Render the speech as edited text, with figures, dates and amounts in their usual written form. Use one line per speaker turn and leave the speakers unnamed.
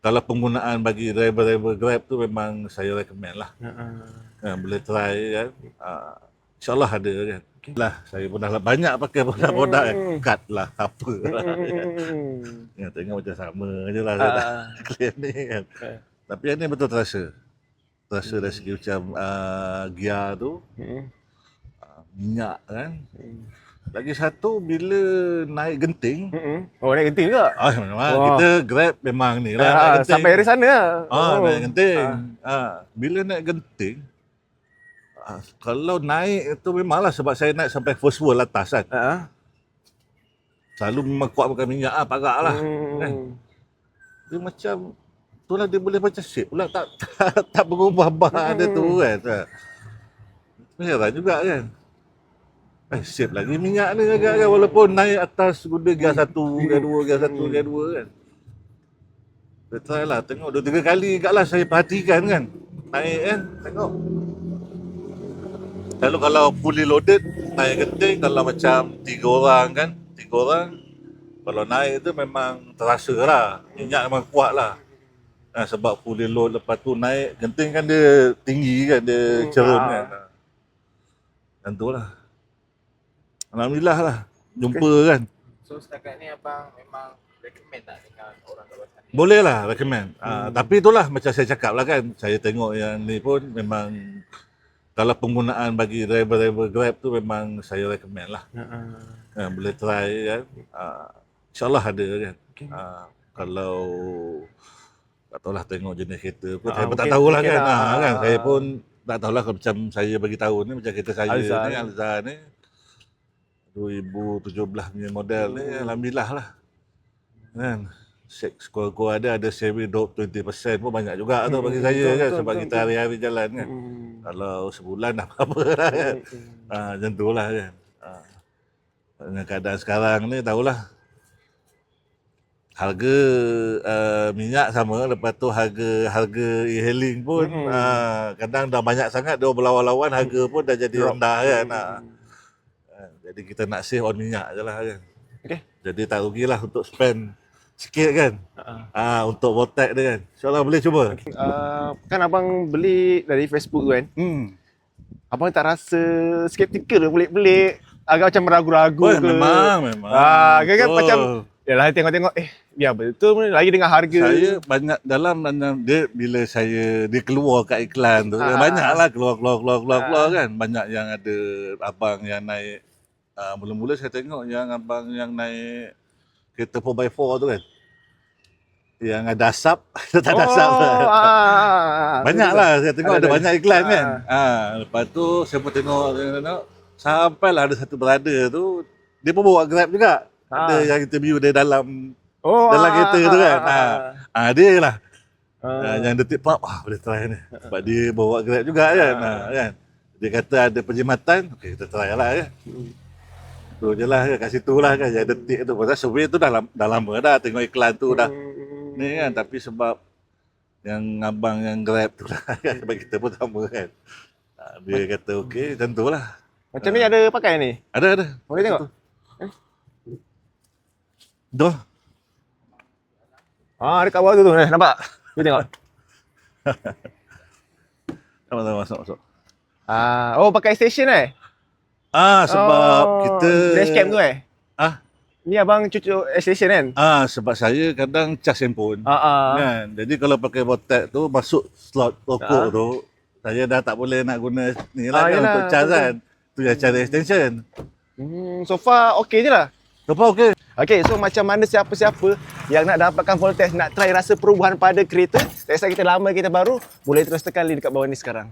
kalau penggunaan bagi driver-driver Grab tu memang saya recommend lah. Boleh try kan. InsyaAllah ada kan. Lah, saya pun dah banyak pakai produk-produk kad lah, apa lah. Ya, tengok macam sama je lah saya dah claim ni kan. Tapi yang ni betul terasa. Terasa dari segi macam gear tu, minyak kan. Lagi satu, bila naik genting.
Oh, naik genting juga?
Memang. Kita Grab memang ni lah naik genting.
Sampai dari sana lah.
Naik genting. Bila naik genting, kalau naik tu memanglah sebab saya naik sampai first world atas kan. Selalu memang kuat makan minyak lah, parak lah. Kan? Dia macam, tu lah dia boleh macam shape pula, tak berubah bar dia tu kan. Heran juga kan. Shape lagi minyak ni agak-agak walaupun naik atas guna gear 1, gear 2, gear 1, gear 2 kan. Saya try lah, tengok 2-3 kali kat lah saya perhatikan kan. Naik kan, tengok. Lalu kalau fully loaded, naik genting, kalau macam 3 orang kan, 3 orang, kalau naik tu memang terasa lah, minyak memang kuat lah. Sebab fully load, lepas tu naik, genting kan dia tinggi kan, dia cerun kan. Dan tu lah. Alhamdulillah lah, jumpa kan.
So setakat ni abang memang recommend tak dengan orang kat luar sana?
Boleh lah recommend. Tapi itulah macam saya cakap lah kan, saya tengok yang ni pun memang kalau penggunaan bagi driver-driver Grab tu memang saya recommend lah. Boleh try kan. InsyaAllah ada kan. Kalau tak tahulah tengok jenis kereta pun, saya pun tak tahulah kan. Kan. Saya pun tak tahulah macam saya bagi tahu ni, macam kereta saya ni, Alza ni. 2017 punya model ni, alhamdulillah lah. Kan. Skor ada saving 20% pun banyak juga tu bagi saya kan, sebab kita hari-hari jalan kan. Kalau sebulan dah apa lah kan. Macam tu lah kan. Dengan keadaan sekarang ni tahulah. Harga minyak sama, lepas tu harga e-hailing pun kadang dah banyak sangat, dia berlawan-lawan, harga pun dah jadi rendah kan. Jadi kita nak save on minyak je lah kan. Jadi tak rugilah untuk spend sikit kan. Untuk Vortex dia kan. InsyaAllah boleh cuba.
Kan abang beli dari Facebook tu kan. Abang tak rasa skeptikal ke, pelik-pelik, agak macam ragu-ragu ke?
Memang.
Kan macam, yalah tengok-tengok, ya betul lagi dengan harga.
Saya banyak dalam dia, bila dia keluar kat iklan tu, banyaklah keluar kan. Banyak yang ada abang yang naik. Mula-mula saya tengok yang abang yang naik kereta 4x4 tu kan. Yang ada asap, tak ada asap. Banyaklah saya tengok ada banyak iklan kan. Lepas tu saya pun tengok sampailah ada satu brother tu, dia pun bawa Grab juga. Ada yang interview dia dalam kereta tu kan. Dia lah. Yang detik pump, boleh try ni. Sebab dia bawa Grab juga kan. Dia kata ada perkhidmatan, okey kita try lah kan. Tu je lah, kat situ lah kan, yang detik tu. Pasal survey tu dah lama dah, tengok iklan tu dah ni kan. Tapi sebab yang abang yang Grab tu lah kan, sebab kita pun sama kan. Dia kata okey, macam tu lah.
Macam ni ada pakai ni?
Ada.
Boleh tengok?
Dah.
Dekat bawah tu, nampak? Boleh tengok?
Masuk.
Pakai station
sebab kita
dashcam tu Ni abang cucuk station kan?
Sebab saya kadang charge handphone kan. Jadi kalau pakai Vortex tu masuk slot rokok tu, saya dah tak boleh nak guna ni lah kan untuk charge kan. Tu yang cari extension.
So far okey je lah.
So far okey.
Okay, so macam mana siapa-siapa yang nak dapatkan Voltex, nak try rasa perubahan pada kereta, tak kisah kita lama kita baru, boleh terus tekan link dekat bawah ni sekarang.